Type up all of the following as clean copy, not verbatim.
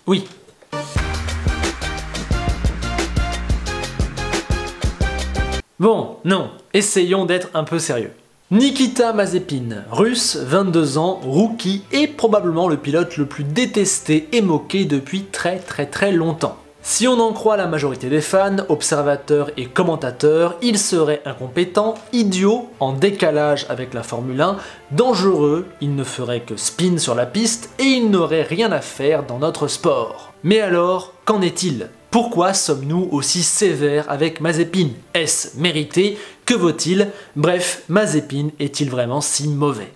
Oui. Bon, non, essayons d'être un peu sérieux. Nikita Mazepin, russe, 22 ans, rookie et probablement le pilote le plus détesté et moqué depuis très longtemps. Si on en croit la majorité des fans, observateurs et commentateurs, il serait incompétent, idiot, en décalage avec la Formule 1, dangereux, il ne ferait que spin sur la piste et il n'aurait rien à faire dans notre sport. Mais alors, qu'en est-il ? Pourquoi sommes-nous aussi sévères avec Mazepin? Est-ce mérité? Que vaut-il? Bref, Mazepin est-il vraiment si mauvais?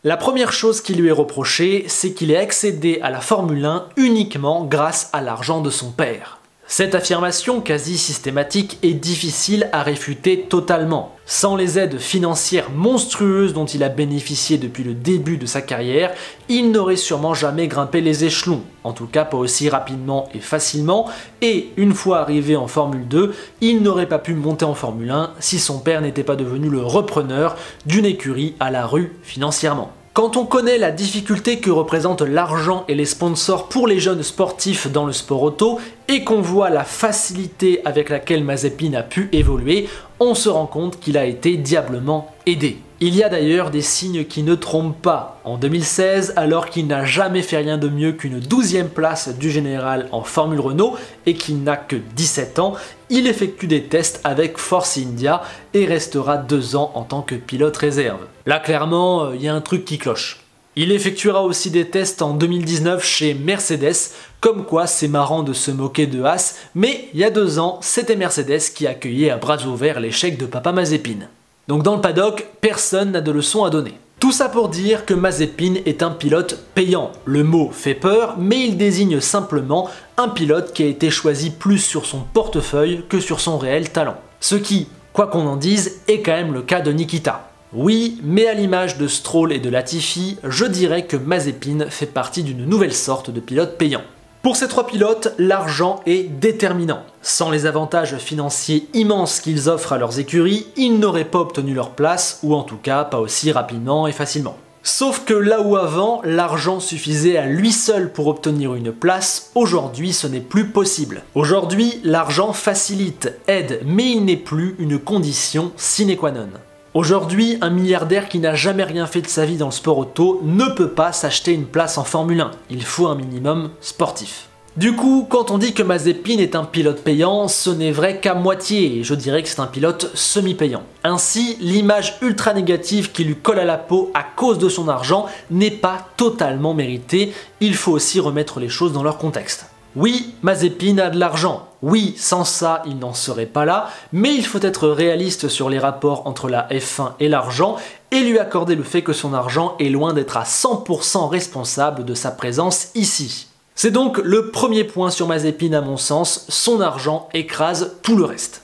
La première chose qui lui est reprochée, c'est qu'il est accédé à la Formule 1 uniquement grâce à l'argent de son père. Cette affirmation quasi systématique est difficile à réfuter totalement. Sans les aides financières monstrueuses dont il a bénéficié depuis le début de sa carrière, il n'aurait sûrement jamais grimpé les échelons, en tout cas pas aussi rapidement et facilement, et une fois arrivé en Formule 2, il n'aurait pas pu monter en Formule 1 si son père n'était pas devenu le repreneur d'une écurie à la rue financièrement. Quand on connaît la difficulté que représentent l'argent et les sponsors pour les jeunes sportifs dans le sport auto, et qu'on voit la facilité avec laquelle Mazepin a pu évoluer, on se rend compte qu'il a été diablement aidé. Il y a d'ailleurs des signes qui ne trompent pas. En 2016, alors qu'il n'a jamais fait rien de mieux qu'une 12e place du général en Formule Renault et qu'il n'a que 17 ans, il effectue des tests avec Force India et restera 2 ans en tant que pilote réserve. Là clairement, il y a un truc qui cloche. Il effectuera aussi des tests en 2019 chez Mercedes, comme quoi c'est marrant de se moquer de Haas, mais il y a 2 ans, c'était Mercedes qui accueillait à bras ouverts l'échec de Papa Mazepin. Donc dans le paddock, personne n'a de leçon à donner. Tout ça pour dire que Mazepin est un pilote payant. Le mot fait peur, mais il désigne simplement un pilote qui a été choisi plus sur son portefeuille que sur son réel talent. Ce qui, quoi qu'on en dise, est quand même le cas de Nikita. Oui, mais à l'image de Stroll et de Latifi, je dirais que Mazepin fait partie d'une nouvelle sorte de pilote payant. Pour ces 3 pilotes, l'argent est déterminant. Sans les avantages financiers immenses qu'ils offrent à leurs écuries, ils n'auraient pas obtenu leur place, ou en tout cas pas aussi rapidement et facilement. Sauf que là où avant, l'argent suffisait à lui seul pour obtenir une place, aujourd'hui ce n'est plus possible. Aujourd'hui, l'argent facilite, aide, mais il n'est plus une condition sine qua non. Aujourd'hui, un milliardaire qui n'a jamais rien fait de sa vie dans le sport auto ne peut pas s'acheter une place en Formule 1. Il faut un minimum sportif. Du coup, quand on dit que Mazepin est un pilote payant, ce n'est vrai qu'à moitié, et je dirais que c'est un pilote semi-payant. Ainsi, l'image ultra négative qui lui colle à la peau à cause de son argent n'est pas totalement méritée, il faut aussi remettre les choses dans leur contexte. Oui, Mazepin a de l'argent. Oui, sans ça, il n'en serait pas là, mais il faut être réaliste sur les rapports entre la F1 et l'argent et lui accorder le fait que son argent est loin d'être à 100% responsable de sa présence ici. C'est donc le premier point sur Mazepin à mon sens, son argent écrase tout le reste.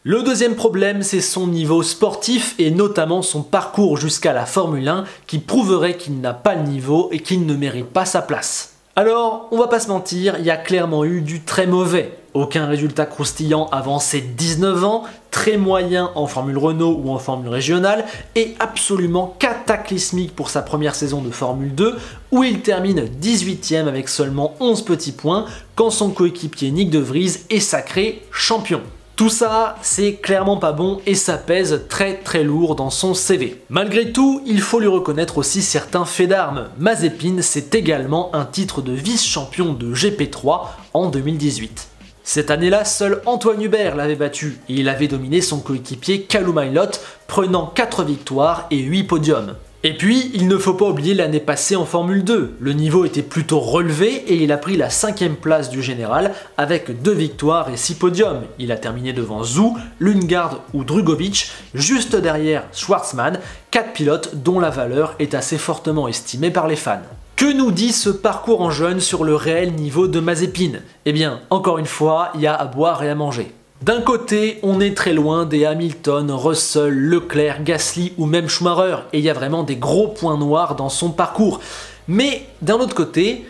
Le deuxième problème, c'est son niveau sportif et notamment son parcours jusqu'à la Formule 1 qui prouverait qu'il n'a pas le niveau et qu'il ne mérite pas sa place. Alors, on va pas se mentir, il y a clairement eu du très mauvais. Aucun résultat croustillant avant ses 19 ans, très moyen en Formule Renault ou en Formule régionale, et absolument cataclysmique pour sa première saison de Formule 2, où il termine 18ème avec seulement 11 petits points, quand son coéquipier Nyck de Vries est sacré champion. Tout ça, c'est clairement pas bon et ça pèse très lourd dans son CV. Malgré tout, il faut lui reconnaître aussi certains faits d'armes. Mazepin, c'est également un titre de vice-champion de GP3 en 2018. Cette année-là, seul Antoine Hubert l'avait battu et il avait dominé son coéquipier Callum Ilott, prenant 4 victoires et 8 podiums. Et puis, il ne faut pas oublier l'année passée en Formule 2. Le niveau était plutôt relevé et il a pris la 5e place du général avec 2 victoires et 6 podiums. Il a terminé devant Zhou, Lundgaard ou Drugovich, juste derrière Schwartzman, 4 pilotes dont la valeur est assez fortement estimée par les fans. Que nous dit ce parcours en jeune sur le réel niveau de Mazepin? Eh bien, encore une fois, il y a à boire et à manger. D'un côté, on est très loin des Hamilton, Russell, Leclerc, Gasly ou même Schumacher, et il y a vraiment des gros points noirs dans son parcours. Mais d'un autre côté,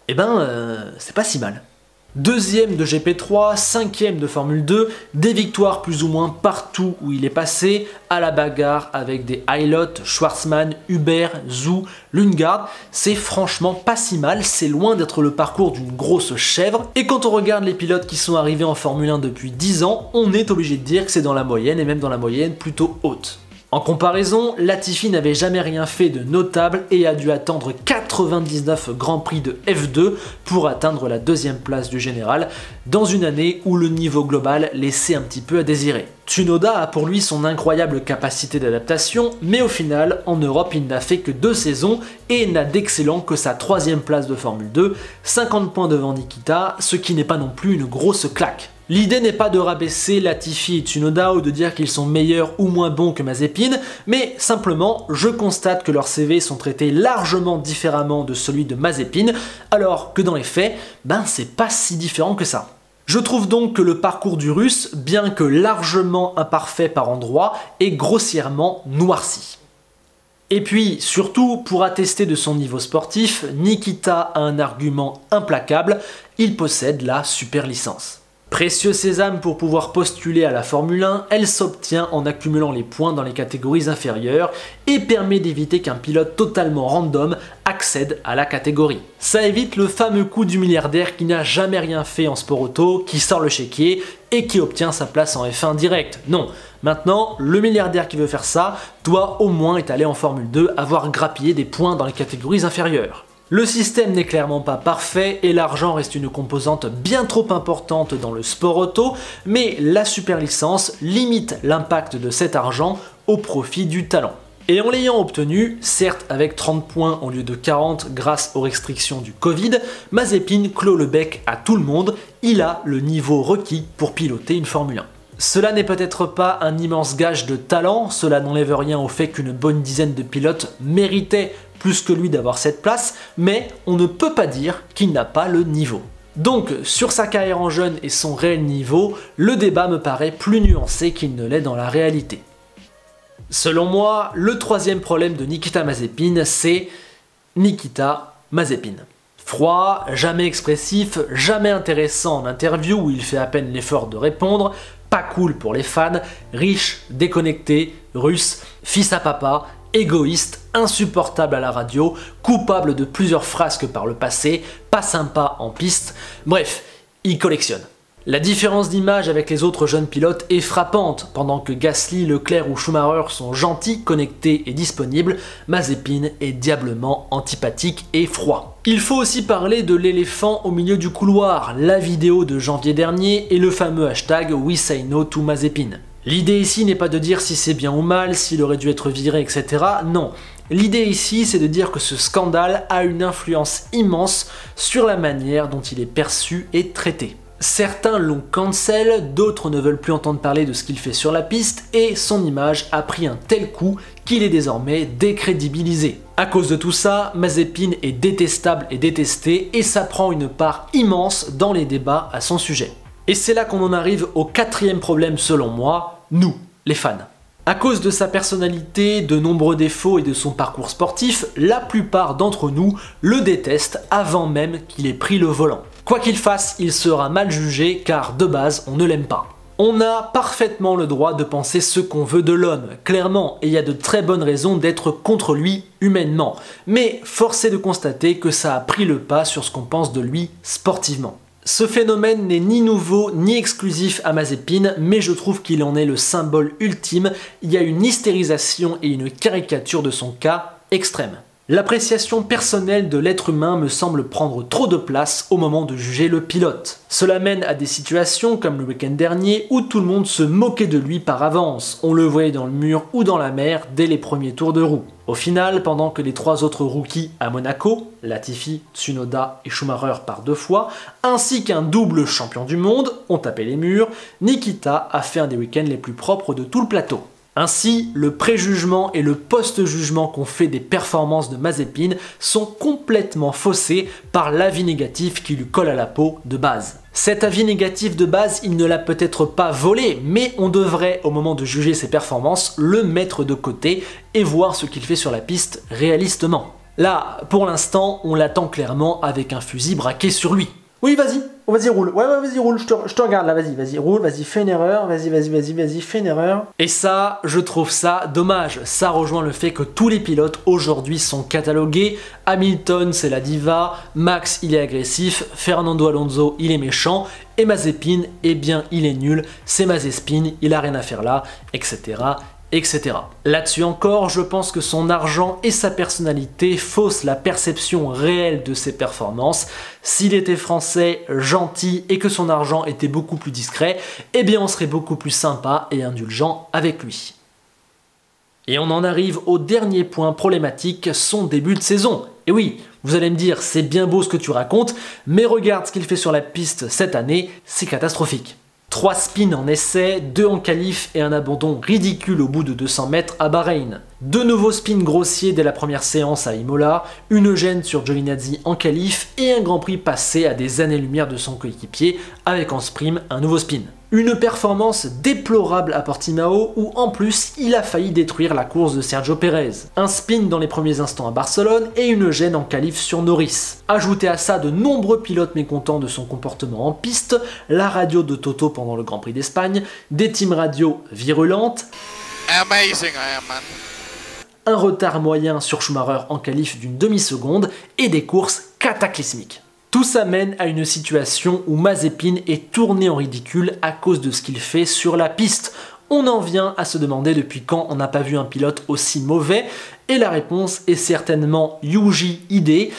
c'est pas si mal. Deuxième de GP3, cinquième de Formule 2, des victoires plus ou moins partout où il est passé, à la bagarre avec des Eilert, Schwarzman, Hubert, Zhou, Lundgaard. C'est franchement pas si mal, c'est loin d'être le parcours d'une grosse chèvre. Et quand on regarde les pilotes qui sont arrivés en Formule 1 depuis 10 ans, on est obligé de dire que c'est dans la moyenne, et même dans la moyenne plutôt haute. En comparaison, Latifi n'avait jamais rien fait de notable et a dû attendre 99 Grands Prix de F2 pour atteindre la deuxième place du général, dans une année où le niveau global laissait un petit peu à désirer. Tsunoda a pour lui son incroyable capacité d'adaptation, mais au final, en Europe, il n'a fait que 2 saisons et n'a d'excellent que sa 3e place de Formule 2, 50 points devant Nikita, ce qui n'est pas non plus une grosse claque. L'idée n'est pas de rabaisser Latifi et Tsunoda ou de dire qu'ils sont meilleurs ou moins bons que Mazepin, mais simplement je constate que leurs CV sont traités largement différemment de celui de Mazepin, alors que dans les faits, c'est pas si différent que ça. Je trouve donc que le parcours du Russe, bien que largement imparfait par endroits, est grossièrement noirci. Et puis, surtout, pour attester de son niveau sportif, Nikita a un argument implacable, il possède la super licence. Précieux sésame pour pouvoir postuler à la Formule 1, elle s'obtient en accumulant les points dans les catégories inférieures et permet d'éviter qu'un pilote totalement random accède à la catégorie. Ça évite le fameux coup du milliardaire qui n'a jamais rien fait en sport auto, qui sort le chéquier et qui obtient sa place en F1 direct. Non, maintenant, le milliardaire qui veut faire ça doit au moins être allé en Formule 2, avoir grappillé des points dans les catégories inférieures. Le système n'est clairement pas parfait et l'argent reste une composante bien trop importante dans le sport auto, mais la super licence limite l'impact de cet argent au profit du talent. Et en l'ayant obtenu, certes avec 30 points au lieu de 40 grâce aux restrictions du Covid, Mazepin clôt le bec à tout le monde, il a le niveau requis pour piloter une Formule 1. Cela n'est peut-être pas un immense gage de talent, cela n'enlève rien au fait qu'une bonne dizaine de pilotes méritaient plus que lui d'avoir cette place, mais on ne peut pas dire qu'il n'a pas le niveau. Donc, sur sa carrière en jeune et son réel niveau, le débat me paraît plus nuancé qu'il ne l'est dans la réalité. Selon moi, le troisième problème de Nikita Mazepin, c'est Nikita Mazepin. Froid, jamais expressif, jamais intéressant en interview où il fait à peine l'effort de répondre, pas cool pour les fans, riche, déconnecté, russe, fils à papa, égoïste, insupportable à la radio, coupable de plusieurs frasques par le passé, pas sympa en piste, bref, il collectionne. La différence d'image avec les autres jeunes pilotes est frappante. Pendant que Gasly, Leclerc ou Schumacher sont gentils, connectés et disponibles, Mazepin est diablement antipathique et froid. Il faut aussi parler de l'éléphant au milieu du couloir, la vidéo de janvier dernier et le fameux hashtag #WeSayNoToMazepin. L'idée ici n'est pas de dire si c'est bien ou mal, s'il aurait dû être viré, etc. Non. L'idée ici, c'est de dire que ce scandale a une influence immense sur la manière dont il est perçu et traité. Certains l'ont cancel, d'autres ne veulent plus entendre parler de ce qu'il fait sur la piste et son image a pris un tel coup qu'il est désormais décrédibilisé. À cause de tout ça, Mazepin est détestable et détesté et ça prend une part immense dans les débats à son sujet. Et c'est là qu'on en arrive au quatrième problème selon moi, nous, les fans. À cause de sa personnalité, de nombreux défauts et de son parcours sportif, la plupart d'entre nous le détestent avant même qu'il ait pris le volant. Quoi qu'il fasse, il sera mal jugé car de base, on ne l'aime pas. On a parfaitement le droit de penser ce qu'on veut de l'homme, clairement, et il y a de très bonnes raisons d'être contre lui humainement. Mais force est de constater que ça a pris le pas sur ce qu'on pense de lui sportivement. Ce phénomène n'est ni nouveau ni exclusif à Mazepin, mais je trouve qu'il en est le symbole ultime. Il y a une hystérisation et une caricature de son cas extrême. L'appréciation personnelle de l'être humain me semble prendre trop de place au moment de juger le pilote. Cela mène à des situations comme le week-end dernier où tout le monde se moquait de lui par avance. On le voyait dans le mur ou dans la mer dès les premiers tours de roue. Au final, pendant que les 3 autres rookies à Monaco, Latifi, Tsunoda et Schumacher par 2 fois, ainsi qu'un double champion du monde, ont tapé les murs, Nikita a fait un des week-ends les plus propres de tout le plateau. Ainsi, le préjugement et le post-jugement qu'on fait des performances de Mazepin sont complètement faussés par l'avis négatif qui lui colle à la peau de base. Cet avis négatif de base, il ne l'a peut-être pas volé, mais on devrait, au moment de juger ses performances, le mettre de côté et voir ce qu'il fait sur la piste réalistement. Là, pour l'instant, on l'attend clairement avec un fusil braqué sur lui. Oui, vas-y, Oh, vas-y, roule. Ouais, vas-y, roule. Je te regarde là. Vas-y, roule. Vas-y, fais une erreur. Vas-y, fais une erreur. Et ça, je trouve ça dommage. Ça rejoint le fait que tous les pilotes aujourd'hui sont catalogués. Hamilton, c'est la diva. Max, il est agressif. Fernando Alonso, il est méchant. Et Mazepin, eh bien, il est nul. C'est Mazepin, il a rien à faire là, etc. etc. Là-dessus encore, je pense que son argent et sa personnalité faussent la perception réelle de ses performances. S'il était français, gentil et que son argent était beaucoup plus discret, eh bien on serait beaucoup plus sympa et indulgent avec lui. Et on en arrive au dernier point problématique, son début de saison. Et oui, vous allez me dire, c'est bien beau ce que tu racontes, mais regarde ce qu'il fait sur la piste cette année, c'est catastrophique. 3 spins en essai, 2 en qualif et un abandon ridicule au bout de 200 mètres à Bahreïn. 2 nouveaux spins grossiers dès la première séance à Imola, une gêne sur Giovinazzi en qualif et un Grand Prix passé à des années-lumière de son coéquipier avec en sprint un nouveau spin. Une performance déplorable à Portimao où en plus il a failli détruire la course de Sergio Pérez. Un spin dans les premiers instants à Barcelone et une gêne en qualif sur Norris. Ajoutez à ça de nombreux pilotes mécontents de son comportement en piste, la radio de Toto pendant le Grand Prix d'Espagne, des teams radio virulentes, Amazing, man. Un retard moyen sur Schumacher en qualif d'une demi-seconde et des courses cataclysmiques. Tout ça mène à une situation où Mazepin est tourné en ridicule à cause de ce qu'il fait sur la piste. On en vient à se demander depuis quand on n'a pas vu un pilote aussi mauvais, et la réponse est certainement Yuji Ide,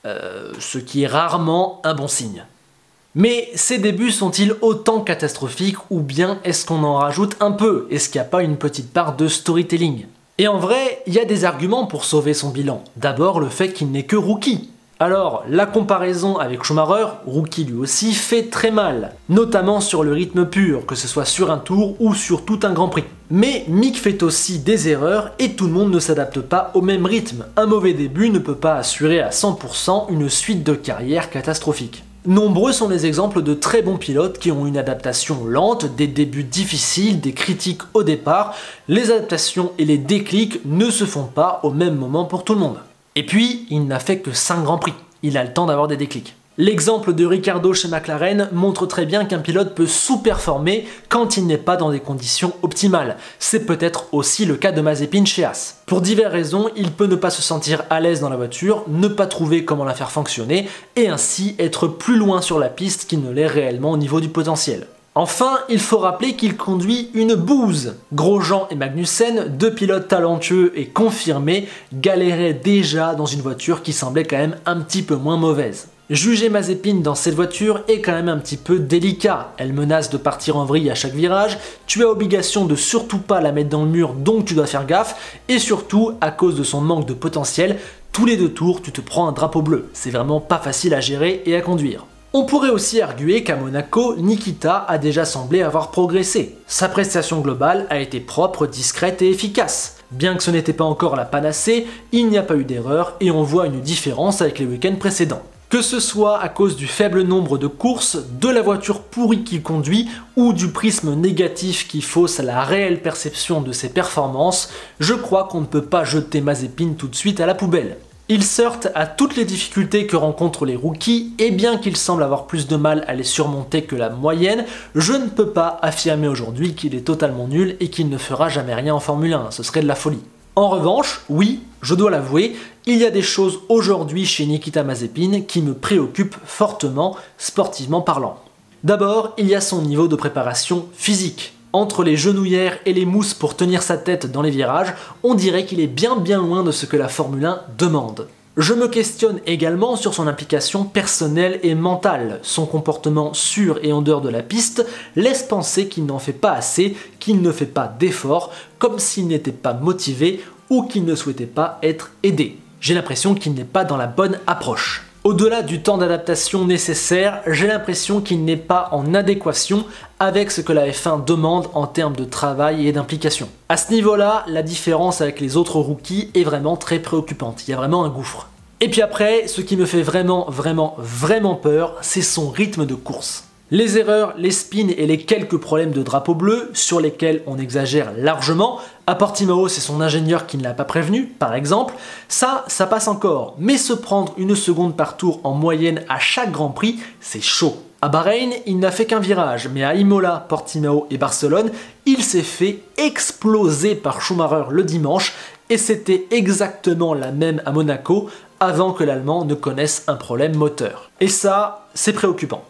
ce qui est rarement un bon signe. Mais ces débuts sont-ils autant catastrophiques ou bien est-ce qu'on en rajoute un peu? Est-ce qu'il n'y a pas une petite part de storytelling? Et en vrai, il y a des arguments pour sauver son bilan. D'abord le fait qu'il n'est que rookie. Alors, la comparaison avec Schumacher, rookie lui aussi, fait très mal, notamment sur le rythme pur, que ce soit sur un tour ou sur tout un Grand Prix. Mais Mick fait aussi des erreurs et tout le monde ne s'adapte pas au même rythme. Un mauvais début ne peut pas assurer à 100% une suite de carrière catastrophique. Nombreux sont les exemples de très bons pilotes qui ont une adaptation lente, des débuts difficiles, des critiques au départ. Les adaptations et les déclics ne se font pas au même moment pour tout le monde. Et puis, il n'a fait que 5 Grands Prix, il a le temps d'avoir des déclics. L'exemple de Ricciardo chez McLaren montre très bien qu'un pilote peut sous-performer quand il n'est pas dans des conditions optimales. C'est peut-être aussi le cas de Mazepin chez Haas. Pour diverses raisons, il peut ne pas se sentir à l'aise dans la voiture, ne pas trouver comment la faire fonctionner, et ainsi être plus loin sur la piste qu'il ne l'est réellement au niveau du potentiel. Enfin, il faut rappeler qu'il conduit une bouse. Grosjean et Magnussen, 2 pilotes talentueux et confirmés, galéraient déjà dans une voiture qui semblait quand même un petit peu moins mauvaise. Juger Mazepin dans cette voiture est quand même un petit peu délicat. Elle menace de partir en vrille à chaque virage, tu as obligation de surtout pas la mettre dans le mur, donc tu dois faire gaffe, et surtout, à cause de son manque de potentiel, tous les 2 tours tu te prends un drapeau bleu. C'est vraiment pas facile à gérer et à conduire. On pourrait aussi arguer qu'à Monaco, Nikita a déjà semblé avoir progressé. Sa prestation globale a été propre, discrète et efficace. Bien que ce n'était pas encore la panacée, il n'y a pas eu d'erreur et on voit une différence avec les week-ends précédents. Que ce soit à cause du faible nombre de courses, de la voiture pourrie qu'il conduit ou du prisme négatif qui fausse la réelle perception de ses performances, je crois qu'on ne peut pas jeter Mazepin tout de suite à la poubelle. Il se heurte à toutes les difficultés que rencontrent les rookies et bien qu'il semble avoir plus de mal à les surmonter que la moyenne, je ne peux pas affirmer aujourd'hui qu'il est totalement nul et qu'il ne fera jamais rien en Formule 1, ce serait de la folie. En revanche, oui, je dois l'avouer, il y a des choses aujourd'hui chez Nikita Mazepin qui me préoccupent fortement, sportivement parlant. D'abord, il y a son niveau de préparation physique. Entre les genouillères et les mousses pour tenir sa tête dans les virages, on dirait qu'il est bien loin de ce que la Formule 1 demande. Je me questionne également sur son implication personnelle et mentale. Son comportement sur et en dehors de la piste laisse penser qu'il n'en fait pas assez, qu'il ne fait pas d'efforts, comme s'il n'était pas motivé ou qu'il ne souhaitait pas être aidé. J'ai l'impression qu'il n'est pas dans la bonne approche. Au-delà du temps d'adaptation nécessaire, j'ai l'impression qu'il n'est pas en adéquation avec ce que la F1 demande en termes de travail et d'implication. À ce niveau-là, la différence avec les autres rookies est vraiment très préoccupante, il y a vraiment un gouffre. Et puis après, ce qui me fait vraiment peur, c'est son rythme de course. Les erreurs, les spins et les quelques problèmes de drapeau bleu sur lesquels on exagère largement, à Portimao c'est son ingénieur qui ne l'a pas prévenu par exemple, ça passe encore, mais se prendre une seconde par tour en moyenne à chaque Grand Prix, c'est chaud. À Bahreïn, il n'a fait qu'un virage, mais à Imola, Portimao et Barcelone, il s'est fait exploser par Schumacher le dimanche, et c'était exactement la même à Monaco, avant que l'Allemand ne connaisse un problème moteur. Et ça, c'est préoccupant.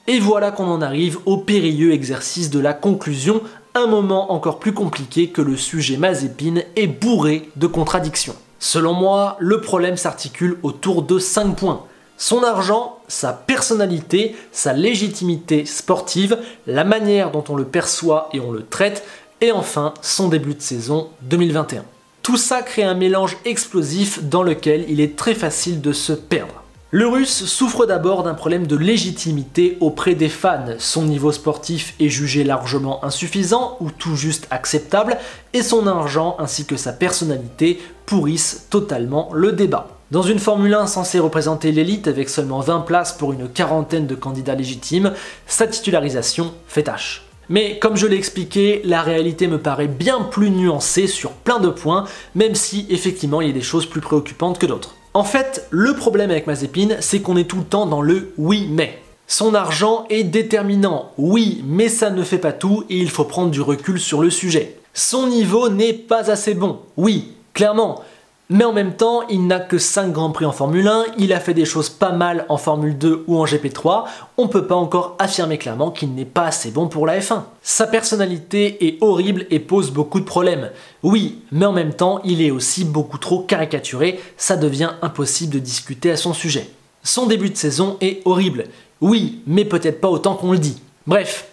Et voilà qu'on en arrive au périlleux exercice de la conclusion, un moment encore plus compliqué que le sujet Mazepin est bourré de contradictions. Selon moi, le problème s'articule autour de 5 points. Son argent, sa personnalité, sa légitimité sportive, la manière dont on le perçoit et on le traite, et enfin son début de saison 2021. Tout ça crée un mélange explosif dans lequel il est très facile de se perdre. Le Russe souffre d'abord d'un problème de légitimité auprès des fans. Son niveau sportif est jugé largement insuffisant ou tout juste acceptable, et son argent ainsi que sa personnalité pourrissent totalement le débat. Dans une Formule 1 censée représenter l'élite avec seulement 20 places pour une quarantaine de candidats légitimes, sa titularisation fait tâche. Mais comme je l'ai expliqué, la réalité me paraît bien plus nuancée sur plein de points, même si effectivement il y a des choses plus préoccupantes que d'autres. En fait, le problème avec Mazepin, c'est qu'on est tout le temps dans le « oui mais ». Son argent est déterminant, oui, mais ça ne fait pas tout et il faut prendre du recul sur le sujet. Son niveau n'est pas assez bon, oui, clairement. Mais en même temps, il n'a que 5 Grands Prix en Formule 1, il a fait des choses pas mal en Formule 2 ou en GP3, on peut pas encore affirmer clairement qu'il n'est pas assez bon pour la F1. Sa personnalité est horrible et pose beaucoup de problèmes. Oui, mais en même temps, il est aussi beaucoup trop caricaturé, ça devient impossible de discuter à son sujet. Son début de saison est horrible. Oui, mais peut-être pas autant qu'on le dit. Bref,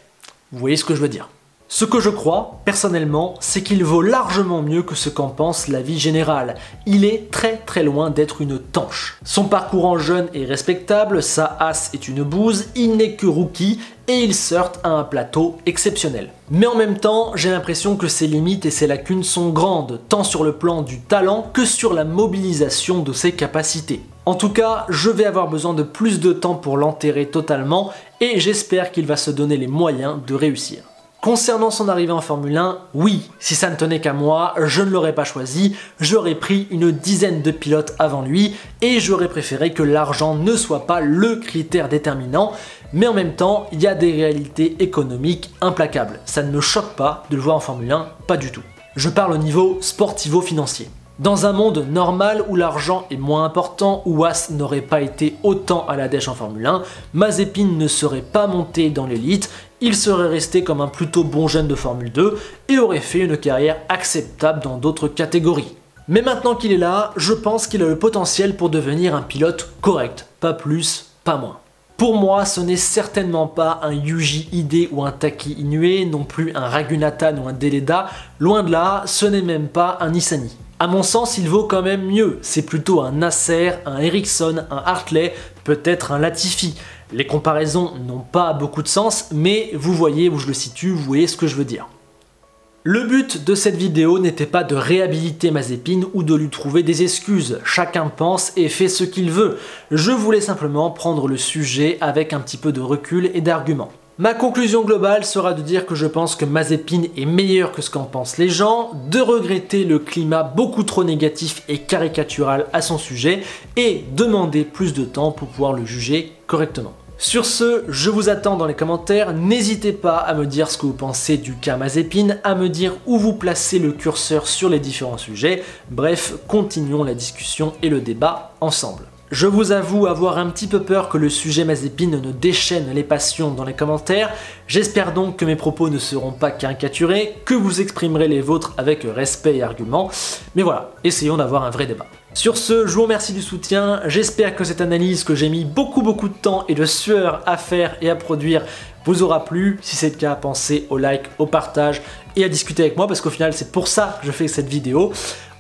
vous voyez ce que je veux dire. Ce que je crois, personnellement, c'est qu'il vaut largement mieux que ce qu'en pense l'avis général. Il est très loin d'être une tanche. Son parcours en jeune est respectable, sa Haas est une bouse, il n'est que rookie et il surfe à un plateau exceptionnel. Mais en même temps, j'ai l'impression que ses limites et ses lacunes sont grandes, tant sur le plan du talent que sur la mobilisation de ses capacités. En tout cas, je vais avoir besoin de plus de temps pour l'enterrer totalement et j'espère qu'il va se donner les moyens de réussir. Concernant son arrivée en Formule 1, oui, si ça ne tenait qu'à moi, je ne l'aurais pas choisi, j'aurais pris une dizaine de pilotes avant lui et j'aurais préféré que l'argent ne soit pas le critère déterminant, mais en même temps, il y a des réalités économiques implacables. Ça ne me choque pas de le voir en Formule 1, pas du tout. Je parle au niveau sportivo-financier. Dans un monde normal où l'argent est moins important, où Haas n'aurait pas été autant à la dèche en Formule 1, Mazepin ne serait pas monté dans l'élite, il serait resté comme un plutôt bon jeune de Formule 2 et aurait fait une carrière acceptable dans d'autres catégories. Mais maintenant qu'il est là, je pense qu'il a le potentiel pour devenir un pilote correct, pas plus, pas moins. Pour moi, ce n'est certainement pas un Yuji Ide ou un Taki Inoue, non plus un Raghunathan ou un Deleda, loin de là, ce n'est même pas un Nissany. À mon sens, il vaut quand même mieux, c'est plutôt un Nasser, un Ericsson, un Hartley, peut-être un Latifi. Les comparaisons n'ont pas beaucoup de sens, mais vous voyez où je le situe, vous voyez ce que je veux dire. Le but de cette vidéo n'était pas de réhabiliter Mazepin ou de lui trouver des excuses, chacun pense et fait ce qu'il veut. Je voulais simplement prendre le sujet avec un petit peu de recul et d'arguments. Ma conclusion globale sera de dire que je pense que Mazepin est meilleur que ce qu'en pensent les gens, de regretter le climat beaucoup trop négatif et caricatural à son sujet, et demander plus de temps pour pouvoir le juger correctement. Sur ce, je vous attends dans les commentaires, n'hésitez pas à me dire ce que vous pensez du cas Mazepin, à me dire où vous placez le curseur sur les différents sujets, bref, continuons la discussion et le débat ensemble. Je vous avoue avoir un petit peu peur que le sujet Mazepin ne déchaîne les passions dans les commentaires, j'espère donc que mes propos ne seront pas caricaturés, que vous exprimerez les vôtres avec respect et argument, mais voilà, essayons d'avoir un vrai débat. Sur ce, je vous remercie du soutien, j'espère que cette analyse que j'ai mis beaucoup de temps et de sueur à faire et à produire vous aura plu. Si c'est le cas, pensez au like, au partage et à discuter avec moi parce qu'au final c'est pour ça que je fais cette vidéo.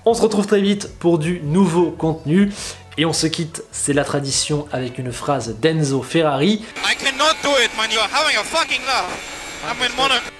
On se retrouve très vite pour du nouveau contenu. Et on se quitte, c'est la tradition, avec une phrase d'Enzo Ferrari. I cannot do it, man. You're having a fucking laugh. I'm in Monaco.